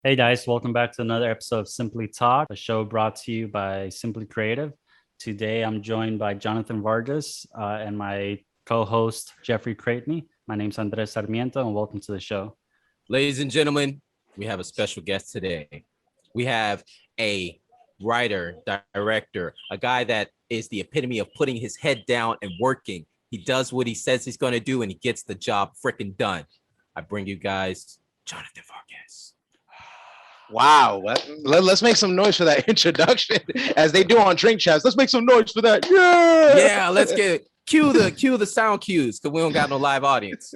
Hey guys, welcome back to another episode of Simply Talk, a show brought to you by Simply Creative. Today I'm joined by Jonathan Vargas and my co-host Jeffrey Creighton. My name's Andres Sarmiento and welcome to the show. Ladies and gentlemen, we have a special guest today. We have a writer, director, a guy that is the epitome of putting his head down and working. He does what he says he's going to do and he gets the job freaking done. I bring you guys Jonathan Vargas. Wow. Let's make some noise for that introduction as they do on drink chats. Let's make some noise for that. Yeah, let's get cue the sound cues because we don't got no live audience.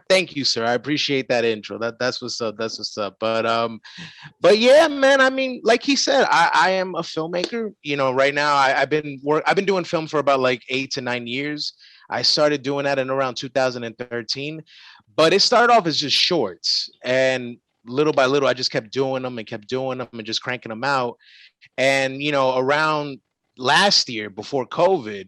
Thank you, sir. I appreciate that intro. That's what's up. That's what's up. But yeah, man. I mean, like he said, I am a filmmaker. You know, right now I've been doing film for about like 8 to 9 years. I started doing that in around 2013, but it started off as just shorts, and little by little, I just kept doing them and just cranking them out. And, you know, around last year before COVID,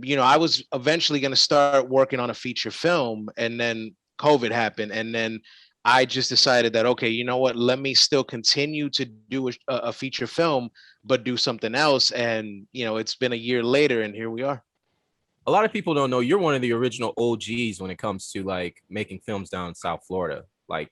you know, I was eventually going to start working on a feature film, and then COVID happened. And then I just decided that, okay, you know what, let me still continue to do a feature film, but do something else. And, you know, it's been a year later and here we are. A lot of people don't know you're one of the original OGs when it comes to like making films down in South Florida. Like,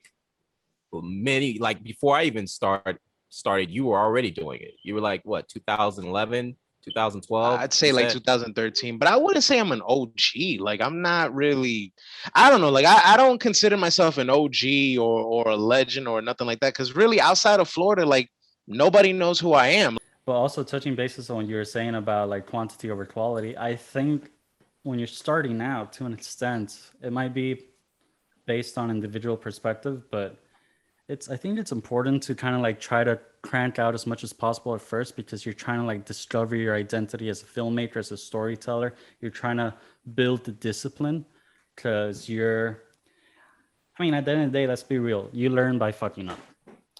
before I even started, you were already doing it. You were like, what, 2011, 2012? I'd say like 2013, but I wouldn't say I'm an OG. Like, I'm not really, I don't know. Like, I don't consider myself an OG or a legend or nothing like that. Cause really outside of Florida, like nobody knows who I am. But also touching bases on what you were saying about like quantity over quality, I think when you're starting out to an extent, it might be based on individual perspective, but I think it's important to kind of like try to crank out as much as possible at first, because you're trying to like discover your identity as a filmmaker, as a storyteller. You're trying to build the discipline because at the end of the day, let's be real, you learn by fucking up.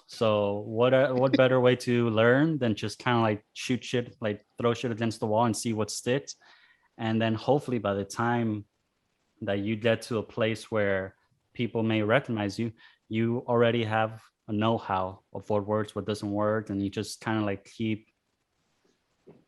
So what better way to learn than just kind of like shoot shit, like throw shit against the wall and see what sticks. And then hopefully by the time that you get to a place where people may recognize you, you already have a know-how of what works, what doesn't work, and you just kind of like keep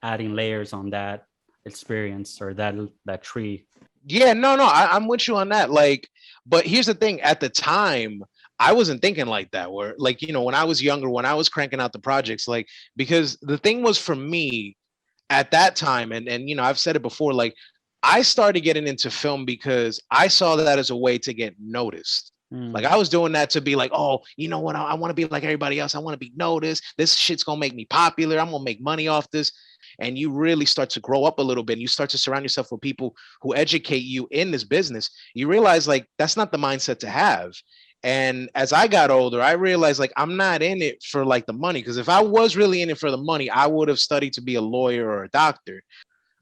adding layers on that experience or that tree. Yeah, no, I'm with you on that. Like, but here's the thing: at the time, I wasn't thinking like that. Where, like, you know, when I was younger, when I was cranking out the projects, like, because the thing was for me at that time, and you know, I've said it before, like, I started getting into film because I saw that as a way to get noticed. Like, I was doing that to be like, oh, you know what? I want to be like everybody else. I want to be noticed. This shit's going to make me popular. I'm going to make money off this. And you really start to grow up a little bit. And you start to surround yourself with people who educate you in this business. You realize like, that's not the mindset to have. And as I got older, I realized like, I'm not in it for like the money. Because if I was really in it for the money, I would have studied to be a lawyer or a doctor.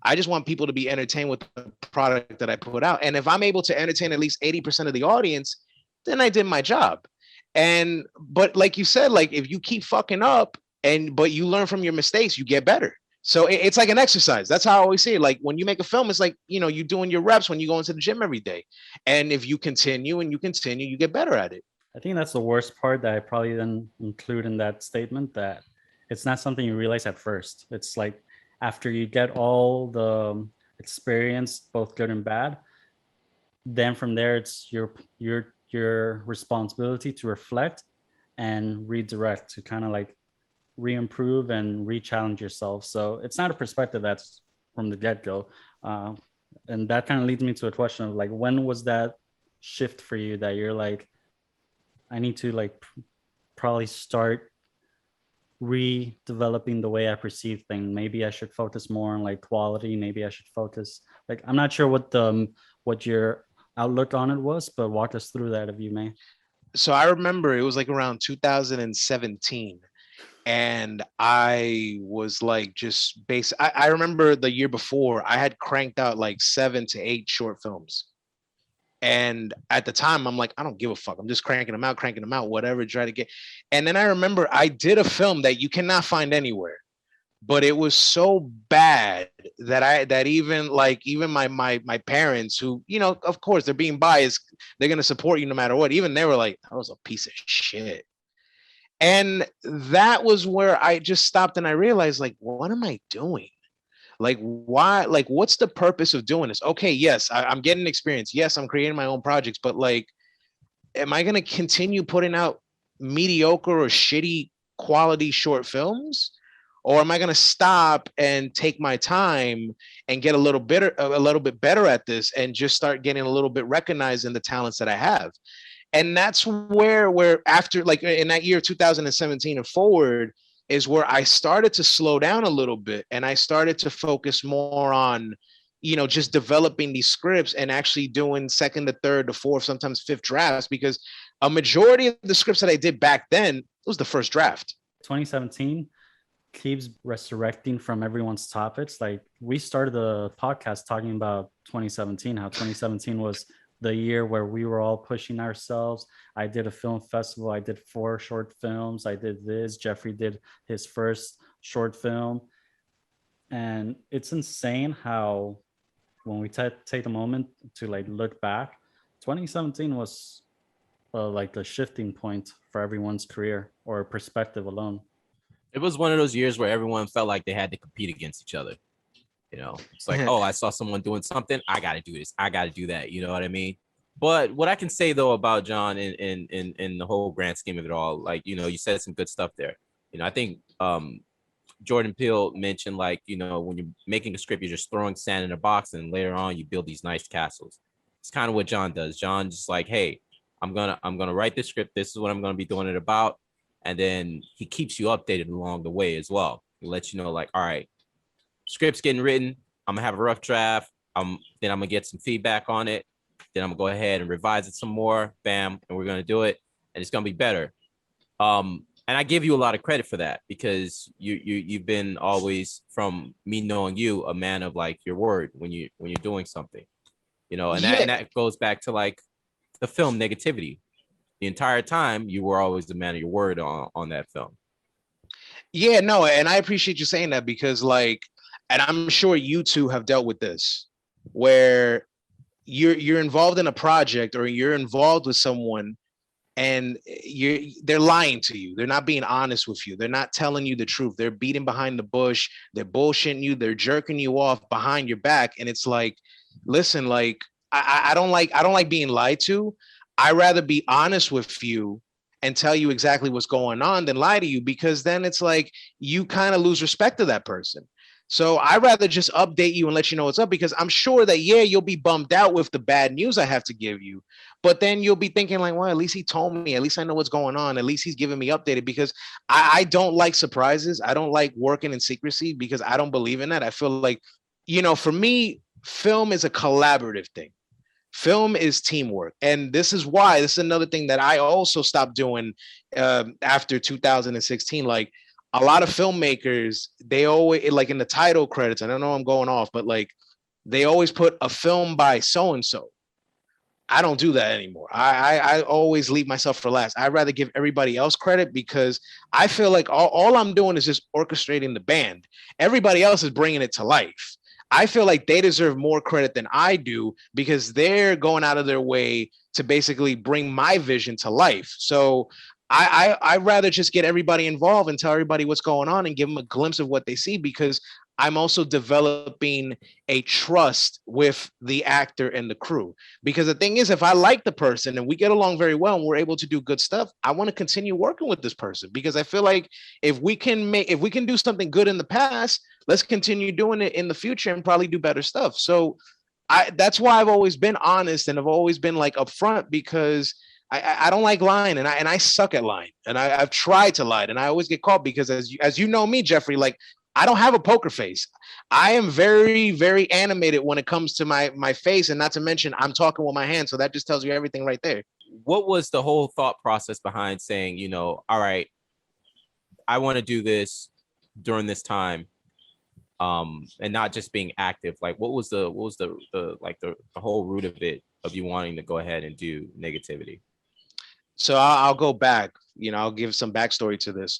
I just want people to be entertained with the product that I put out. And if I'm able to entertain at least 80% of the audience, then I did my job. But like you said, like if you keep fucking up but you learn from your mistakes, you get better. So it's like an exercise. That's how I always say it. Like when you make a film, it's like, you know, you're doing your reps when you go into the gym every day. And if you continue and you continue, you get better at it. I think that's the worst part that I probably didn't include in that statement, that it's not something you realize at first. It's like after you get all the experience, both good and bad, then from there it's your responsibility to reflect and redirect, to kind of like re-improve and re-challenge yourself. So it's not a perspective that's from the get-go. And that kind of leads me to a question of like, when was that shift for you that you're like, I need to like probably start redeveloping the way I perceive things. Maybe I should focus more on like quality. Maybe I should focus, like, I'm not sure what your outlook on it was, but walk us through that if you may. So I remember it was like around 2017, and I was like just I remember the year before I had cranked out like 7 to 8 short films. And at the time, I'm like, I don't give a fuck. I'm just cranking them out, whatever, try to get. And then I remember I did a film that you cannot find anywhere, but it was so bad that even my parents, who, you know, of course they're being biased, they're gonna support you no matter what. Even they were like, that was a piece of shit. And that was where I just stopped and I realized, like, what am I doing? Like, why? Like, what's the purpose of doing this? Okay, yes, I'm getting experience. Yes, I'm creating my own projects, but like, am I going to continue putting out mediocre or shitty quality short films? Or am I going to stop and take my time and get a little bit better at this and just start getting a little bit recognized in the talents that I have? And that's where after, like, in that year 2017 and forward, is where I started to slow down a little bit and I started to focus more on, just developing these scripts and actually doing second to third to fourth, sometimes fifth drafts, because a majority of the scripts that I did back then was the first draft. 2017 keeps resurrecting from everyone's topics. Like, we started the podcast talking about 2017, how 2017 was the year where we were all pushing ourselves. I did a film festival. I did 4 short films. I did this. Jeffrey did his first short film. And it's insane how, when we take a moment to like look back, 2017 was like the shifting point for everyone's career or perspective alone. It was one of those years where everyone felt like they had to compete against each other. It's like, oh, I saw someone doing something. I got to do this. I got to do that. You know what I mean? But what I can say, though, about John in the whole grand scheme of it all, like, you said some good stuff there. I think Jordan Peele mentioned, like, when you're making a script, you're just throwing sand in a box, and later on you build these nice castles. It's kind of what John does. John just like, hey, I'm gonna write this script. This is what I'm gonna be doing it about. And then he keeps you updated along the way as well. He lets you know, like, all right, script's getting written. I'm gonna have a rough draft. Then I'm gonna get some feedback on it. Then I'm gonna go ahead and revise it some more. Bam, and we're gonna do it, and it's gonna be better. And I give you a lot of credit for that, because you've been always, from me knowing you, a man of like your word when you're doing something, and that goes back to like the film Negativity. The entire time you were always the man of your word on that film. Yeah, no, and I appreciate you saying that, because like, and I'm sure you two have dealt with this, where you're involved in a project or you're involved with someone and they're lying to you. They're not being honest with you. They're not telling you the truth. They're beating behind the bush. They're bullshitting you. They're jerking you off behind your back. And it's like, listen, like, I don't like being lied to. I rather be honest with you and tell you exactly what's going on than lie to you, because then it's like you kind of lose respect to that person. So I rather just update you and let you know what's up, because I'm sure that, yeah, you'll be bummed out with the bad news I have to give you, but then you'll be thinking like, well, at least he told me, at least I know what's going on. At least he's giving me updated, because I don't like surprises. I don't like working in secrecy, because I don't believe in that. I feel like, for me, film is a collaborative thing. Film is teamwork. And this is another thing that I also stopped doing after 2016. Like, a lot of filmmakers, they always, like, in the title credits, I don't know, I'm going off, but like, they always put a film by so-and-so. I don't do that anymore. I always leave myself for last. I'd rather give everybody else credit, because I feel like all I'm doing is just orchestrating the band. Everybody else is bringing it to life. I feel like they deserve more credit than I do, because they're going out of their way to basically bring my vision to life. So I'd rather just get everybody involved and tell everybody what's going on and give them a glimpse of what they see, because I'm also developing a trust with the actor and the crew. Because the thing is, if I like the person and we get along very well and we're able to do good stuff, I want to continue working with this person, because I feel like if we can do something good in the past, let's continue doing it in the future and probably do better stuff. So that's why I've always been honest and I've always been like upfront, because I don't like lying, and I suck at lying, and I've tried to lie, and I always get caught, because as you know me, Jeffrey, like, I don't have a poker face. I am very, very animated when it comes to my face, and not to mention I'm talking with my hands. So that just tells you everything right there. What was the whole thought process behind saying, all right, I want to do this during this time, and not just being active? Like, what was the whole root of it, of you wanting to go ahead and do Negativity? So I'll go back, I'll give some backstory to this.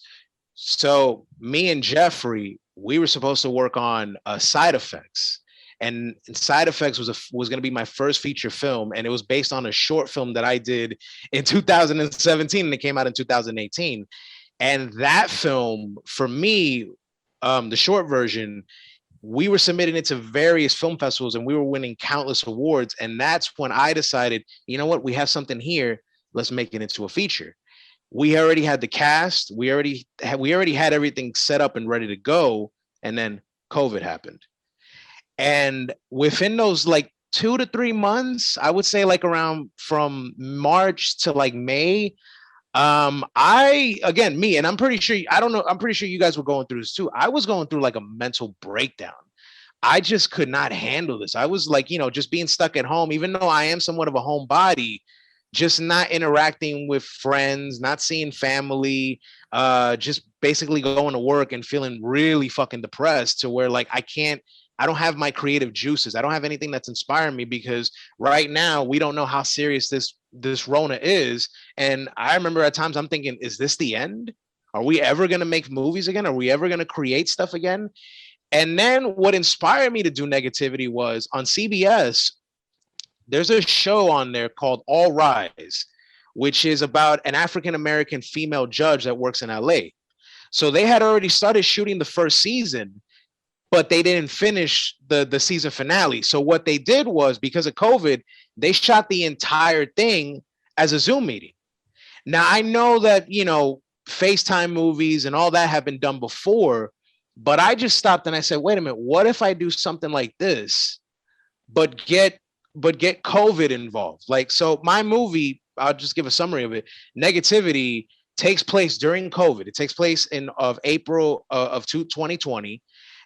So me and Jeffrey, we were supposed to work on Side Effects, and Side Effects was going to be my first feature film, and it was based on a short film that I did in 2017, and it came out in 2018. And that film, for me, the short version, we were submitting it to various film festivals and we were winning countless awards. And that's when I decided, you know what, we have something here. Let's make it into a feature. We already had the cast. We already had everything set up and ready to go. And then COVID happened. And within those like 2 to 3 months, I would say like around from March to like May, I again me, and I'm pretty sure I don't know, I'm pretty sure you guys were going through this too. I was going through like a mental breakdown. I just could not handle this. I was like, just being stuck at home, even though I am somewhat of a homebody, just not interacting with friends, not seeing family, just basically going to work and feeling really fucking depressed to where like I don't have my creative juices. I don't have anything that's inspiring me because right now we don't know how serious this Rona is. And I remember at times I'm thinking, is this the end? Are we ever going to make movies again? Are we ever going to create stuff again? And then what inspired me to do Negativity was on CBS, there's a show on there called All Rise, which is about an African-American female judge that works in LA. So they had already started shooting the first season, but they didn't finish the season finale. So what they did was, because of COVID, they shot the entire thing as a Zoom meeting. Now, I know that, FaceTime movies and all that have been done before, but I just stopped and I said, wait a minute, what if I do something like this, but get COVID involved? Like, so my movie, I'll just give a summary of it. Negativity takes place during COVID. It takes place in April of 2020.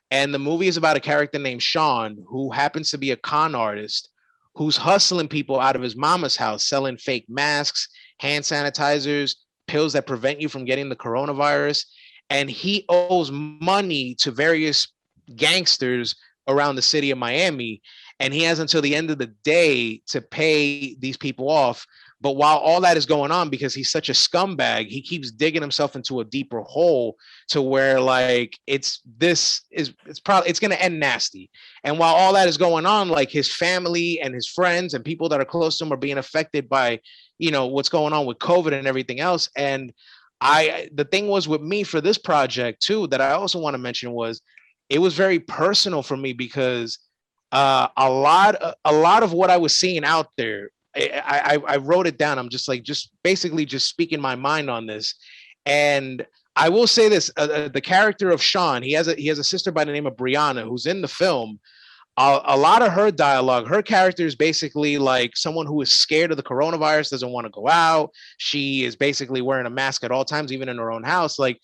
And the movie is about a character named Sean, who happens to be a con artist who's hustling people out of his mama's house, selling fake masks, hand sanitizers, pills that prevent you from getting the coronavirus. And he owes money to various gangsters around the city of Miami. And he has until the end of the day to pay these people off. But while all that is going on, because he's such a scumbag, he keeps digging himself into a deeper hole to where like it's going to end nasty. And while all that is going on, like his family and his friends and people that are close to him are being affected by, what's going on with COVID and everything else. And the thing was with me for this project too, that I also want to mention was it was very personal for me because a lot of what I was seeing out there, I wrote it down. I'm just basically speaking my mind on this. And I will say this, the character of Sean, he has a sister by the name of Brianna, who's in the film. A lot of her dialogue, her character is basically like someone who is scared of the coronavirus, doesn't want to go out. She is basically wearing a mask at all times, even in her own house. Like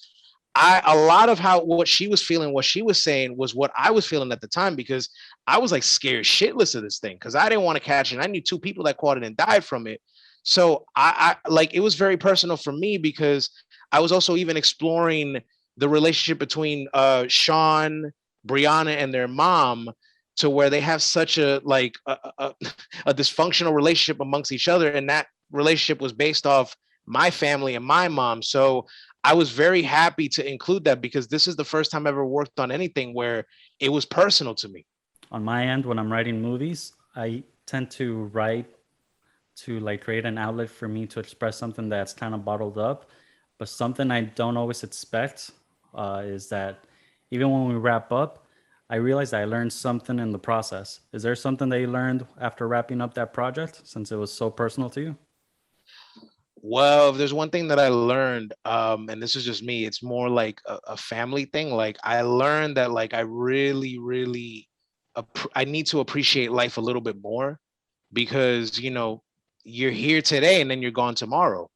a lot of what she was feeling, what she was saying was what I was feeling at the time, because I was like scared shitless of this thing because I didn't want to catch it. I knew 2 people that caught it and died from it. So I like, it was very personal for me because I was also even exploring the relationship between Sean, Brianna, and their mom, to where they have such a dysfunctional relationship amongst each other. And that relationship was based off my family and my mom. So I was very happy to include that because this is the first time I ever worked on anything where it was personal to me. On my end, when I'm writing movies, I tend to write to like create an outlet for me to express something that's kind of bottled up. But something I don't always expect is that even when we wrap up, I realized I learned something in the process. Is there something that you learned after wrapping up that project, since it was so personal to you? Well, if there's one thing that I learned, and this is just me, it's more like a family thing. Like I learned that like I really, really, I need to appreciate life a little bit more because, you're here today and then you're gone tomorrow.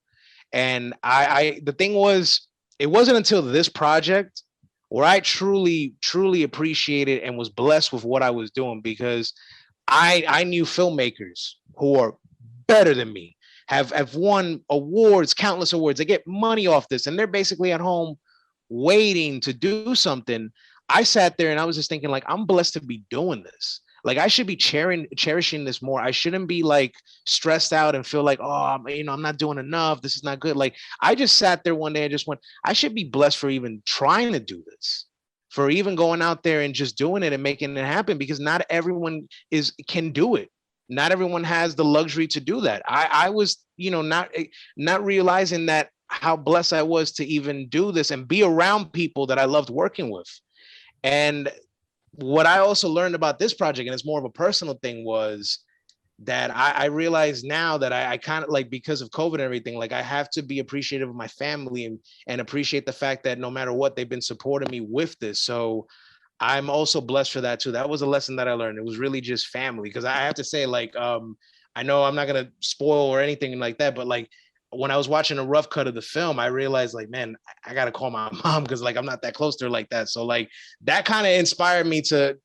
And the thing was, it wasn't until this project where I truly, truly appreciated and was blessed with what I was doing, because I knew filmmakers who are better than me, have won awards, countless awards. They get money off this, and they're basically at home waiting to do something. I sat there and I was just thinking, like, I'm blessed to be doing this. Like, I should be cherishing this more. I shouldn't be like stressed out and feel like, oh, I'm not doing enough. This is not good. Like, I just sat there one day and just went, I should be blessed for even trying to do this, for even going out there and just doing it and making it happen, because not everyone can do it. Not everyone has the luxury to do that. I was, not realizing that how blessed I was to even do this and be around people that I loved working with. And what I also learned about this project, and it's more of a personal thing, was that I realize now that I kind of like, because of COVID and everything, like I have to be appreciative of my family and appreciate the fact that no matter what, they've been supporting me with this. So I'm also blessed for that too. That was a lesson that I learned. It was really just family. Cause I have to say, like, I know I'm not gonna spoil or anything like that, but like when I was watching a rough cut of the film, I realized like, man, I gotta call my mom because like I'm not that close to her like that. So like that kind of inspired me to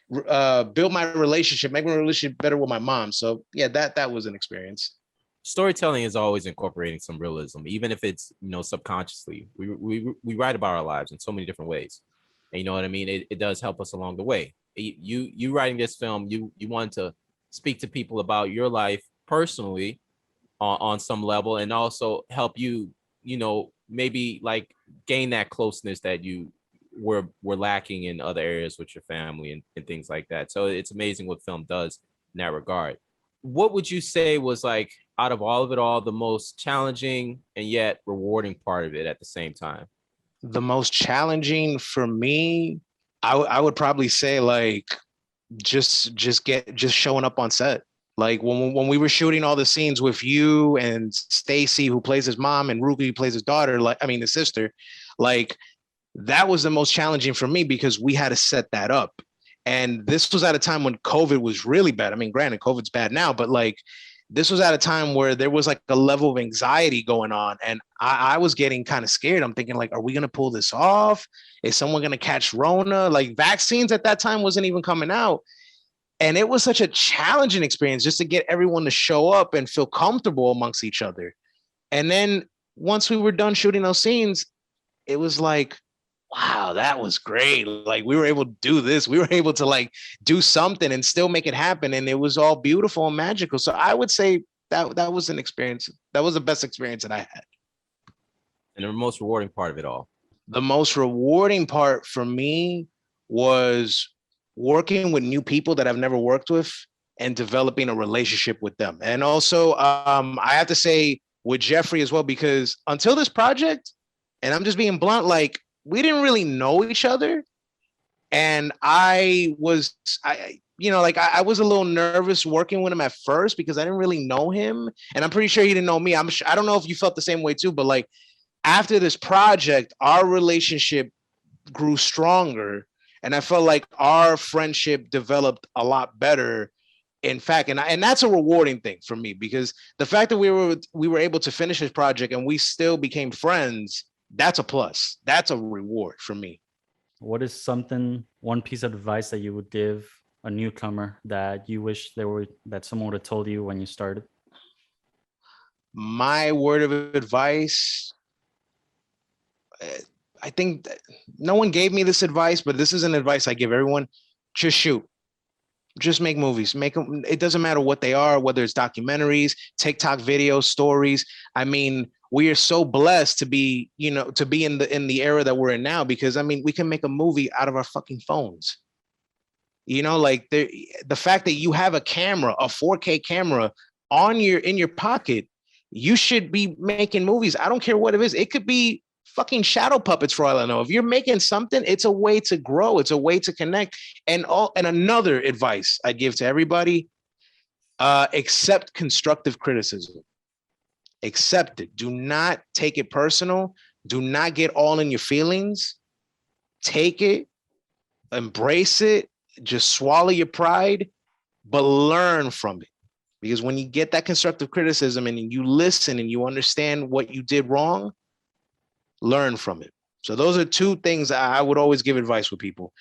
build my relationship, make my relationship better with my mom. So yeah, that was an experience. Storytelling is always incorporating some realism, even if it's, you know, subconsciously. We write about our lives in so many different ways, and you know what I mean. It does help us along the way. You writing this film, you wanted to speak to people about your life personally on some level, and also help you, you know, maybe like gain that closeness that you were lacking in other areas with your family and things like that. So it's amazing what film does in that regard. What would you say was like, out of all of it all, the most challenging and yet rewarding part of it at the same time? The most challenging for me, I would probably say like just showing up on set. Like when we were shooting all the scenes with you and Stacy, who plays his mom, and Ruki, who plays his daughter, like I mean the sister, like that was the most challenging for me because we had to set that up. And this was at a time when COVID was really bad. I mean, granted, COVID's bad now, but like this was at a time where there was like a level of anxiety going on. And I was getting kind of scared. I'm thinking like, are we going to pull this off? Is someone going to catch Rona? Like vaccines at that time wasn't even coming out. And it was such a challenging experience just to get everyone to show up and feel comfortable amongst each other. And then once we were done shooting those scenes, it was like, wow, that was great. Like we were able to do this. We were able to like do something and still make it happen. And it was all beautiful and magical. So I would say that was an experience. That was the best experience that I had. And the most rewarding part of it all? The most rewarding part for me was working with new people that I've never worked with and developing a relationship with them. And also, I have to say with Jeffrey as well, because until this project, and I'm just being blunt, like we didn't really know each other. And I was I was a little nervous working with him at first because I didn't really know him. And I'm pretty sure he didn't know me. I don't know if you felt the same way too, but like after this project, our relationship grew stronger. And I felt like our friendship developed a lot better. In fact, and that's a rewarding thing for me because the fact that we were able to finish this project and we still became friends, that's a plus. That's a reward for me. What is one piece of advice that you would give a newcomer that you wish that someone would have told you when you started? My word of advice, I think no one gave me this advice, but this is an advice I give everyone. Just shoot. Just make movies. Make them. It doesn't matter what they are, whether it's documentaries, TikTok videos, stories. I mean, we are so blessed to be, to be in the era that we're in now, because I mean, we can make a movie out of our fucking phones. Like the fact that you have a camera, a 4K camera in your pocket, you should be making movies. I don't care what it is. It could be fucking shadow puppets for all I know. If you're making something, it's a way to grow. It's a way to connect. And another advice I give to everybody, accept constructive criticism. Accept it. Do not take it personal. Do not get all in your feelings. Take it, embrace it, just swallow your pride, but learn from it. Because when you get that constructive criticism and you listen and you understand what you did wrong, learn from it. So those are two things I would always give advice with people.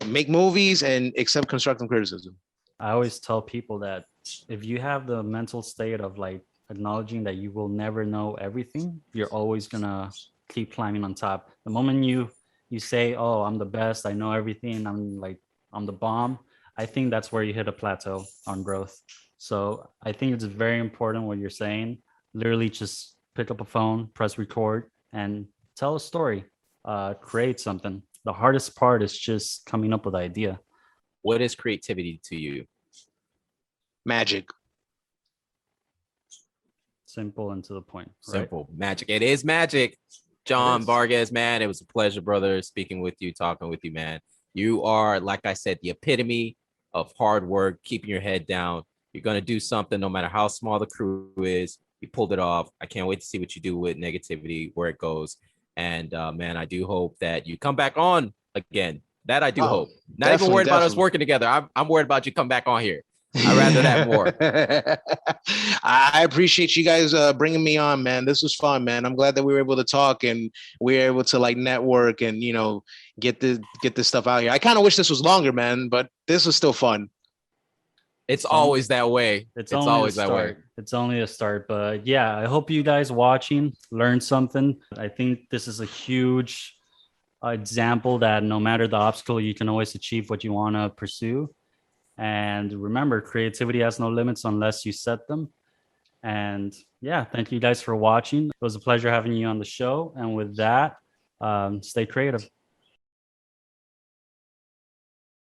Make movies and accept constructive criticism. I always tell people that if you have the mental state of like acknowledging that you will never know everything, you're always gonna keep climbing on top. The moment you say, oh, I'm the best, I know everything, I'm the bomb, I think that's where you hit a plateau on growth. So I think it's very important what you're saying. Literally just pick up a phone, press record, and tell a story, create something. The hardest part is just coming up with an idea. What is creativity to you? Magic. Simple and to the point. Right? Simple. Magic. It is magic. John is. Vargas, man, it was a pleasure, brother, speaking with you, talking with you, man. You are, like I said, the epitome of hard work, keeping your head down. You're going to do something no matter how small the crew is. You pulled it off. I can't wait to see what you do with negativity, where it goes. And man, I do hope that you come back on again. That I do hope. Not even worried about us working together. I'm worried about you come back on here. I'd rather that more. I appreciate you guys bringing me on, man. This was fun, man. I'm glad that we were able to talk and we were able to like network and, you know, get this stuff out here. I kind of wish this was longer, man, but this was still fun. It's always that way. It's always that way. It's only a start. But yeah, I hope you guys watching learned something. I think this is a huge example that no matter the obstacle, you can always achieve what you want to pursue. And remember, creativity has no limits unless you set them. And yeah, thank you guys for watching. It was a pleasure having you on the show. And with that, stay creative.